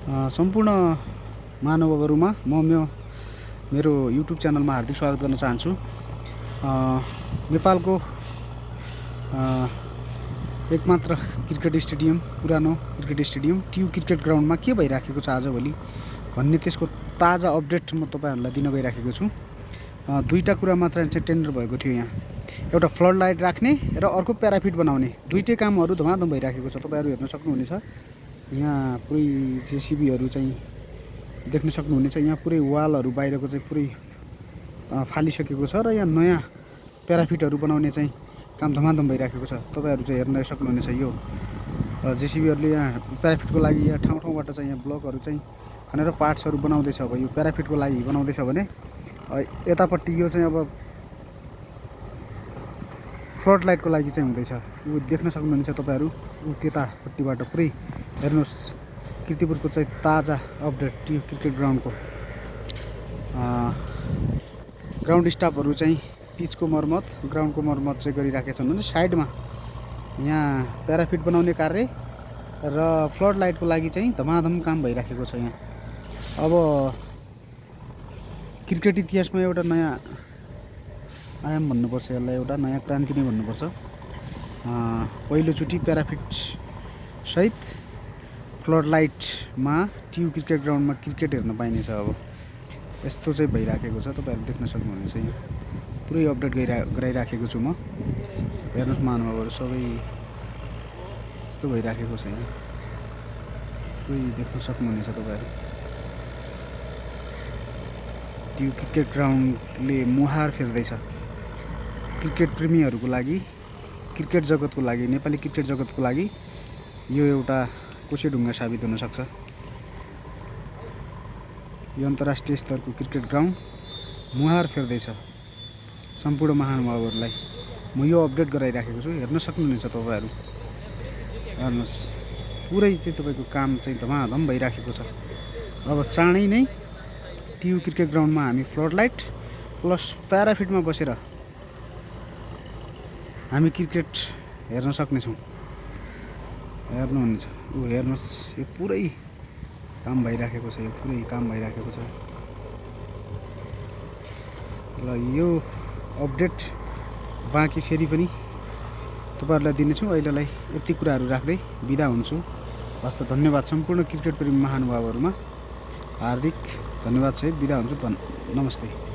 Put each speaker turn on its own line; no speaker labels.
सम्पूर्ण महानुभावहरुमा मेरो युट्युब च्यानलमा हार्दिक स्वागत गर्न चाहन्छु। नेपालको एकमात्र क्रिकेट स्टेडियम, पुरानो क्रिकेट स्टेडियम टियु क्रिकेट ग्राउन्डमा के भइराखेको छ आजभोलि भन्ने त्यसको ताजा अपडेट म तपाईहरुलाई दिन गइराखेको छु। दुईटा कुरा मात्र चाहिँ टेन्डर भएको थियो। यहाँ एउटा फ्लड लाइट राख्ने र अर्को प्याराफिट बनाउने, दुईटै कामहरु धमाधम भइराखेको छ। तपाईहरु हेर्न सक्नुहुनेछ। यहाँ पुरै जेसीबीहरु चाहिँ देख्न सक्नुहुनेछ। यहाँ पुरै वालहरु बाहिरको चाहिँ पुरै फालिसकेको छ र यहाँ नयाँ प्याराफिटहरु बनाउने चाहिँ काम धमाधम भइराखेको छ। तपाईहरु चाहिँ हेर्न सक्नुहुनेछ। यो जेसीबीहरुले यहाँ प्याराफिटको लागि यहाँ ठाउँ-ठाउँबाट चाहिँ यहाँ ब्लकहरु चाहिँ खनेर पार्ट्सहरु बनाउँदैछ। अब यो प्याराफिटको लागि बनाउँदैछ भने यतापट्टि यो चाहिँ अब फ्लड लाइटको लागि चाहिँ हुँदैछ। यो देख्न सक्नुहुनेछ तपाईहरु। त्यतापट्टिबाट पुरै हेर्नुस् कीर्तिपुरको चाहिँ ताजा अपडेट टियु क्रिकेट ग्राउन्डको। ग्राउन्ड स्टाफहरु चाहिँ पिचको मर्मत, ग्राउन्डको मर्मत चाहिँ गरिराखेका छन् भने साइडमा यहाँ प्याराफिट बनाउने कार्य र फ्लड लाइटको लागि चाहिँ धमाधम काम भइराखेको छ। यहाँ अब क्रिकेट इतिहासमा एउटा नयाँ आयाम भन्नुपर्छ, यसलाई एउटा नयाँ क्रान्ति नै भन्नुपर्छ। पहिलोचोटि प्याराफिट सहित फ्लड लाइटमा टियु क्रिकेट ग्राउन्डमा क्रिकेट हेर्न पाइनेछ। अब यस्तो चाहिँ भइराखेको छ। तपाईहरु देख्न सक्नुहुनेछ। यहाँ पुरै अपडेट गराइराखेको छु म। हेर्नुस् महानुभावहरु सबै यस्तो भइराखेको छ। यहाँ पुरै देख्न सक्नुहुनेछ तपाईहरु। टियु क्रिकेट ग्राउन्डले मुहार फेर्दैछ क्रिकेट प्रेमीहरुको लागि, क्रिकेट जगतको लागि, नेपाली क्रिकेट जगतको लागि यो एउटा कोसेढुङ्गा साबित हुन सक्छ। यो अन्तर्राष्ट्रिय स्तरको क्रिकेट ग्राउन्ड मुहार फेर्दैछ सम्पूर्ण महानुभावहरुलाई। म यो अपडेट गराइराखेको छु। हेर्न सक्नुहुनेछ तपाईहरु। हेर्नुस् पुरै चाहिँ तपाईको काम चाहिँ धमाधम भइराखेको छ। अब चाँडै नै टियु क्रिकेट ग्राउन्डमा हामी फ्लड लाइट प्लस प्याराफिटमा बसेर हामी क्रिकेट हेर्न सक्ने छौं। हेर्नुहुनेछ। हेर्नुस् यो पुरै काम भइराखेको छ। यो पुरै काम भइराखेको छ। ल यो अपडेट बाँकी फेरि पनि तपाईहरुलाई दिनेछु। अहिलेलाई यति कुराहरु राख्दै बिदा हुन्छु। हस्त धन्यवाद। सम्पूर्ण क्रिकेट प्रेमी महानुभावहरुमा हार्दिक धन्यवाद सहित बिदा हुन्छु। नमस्ते।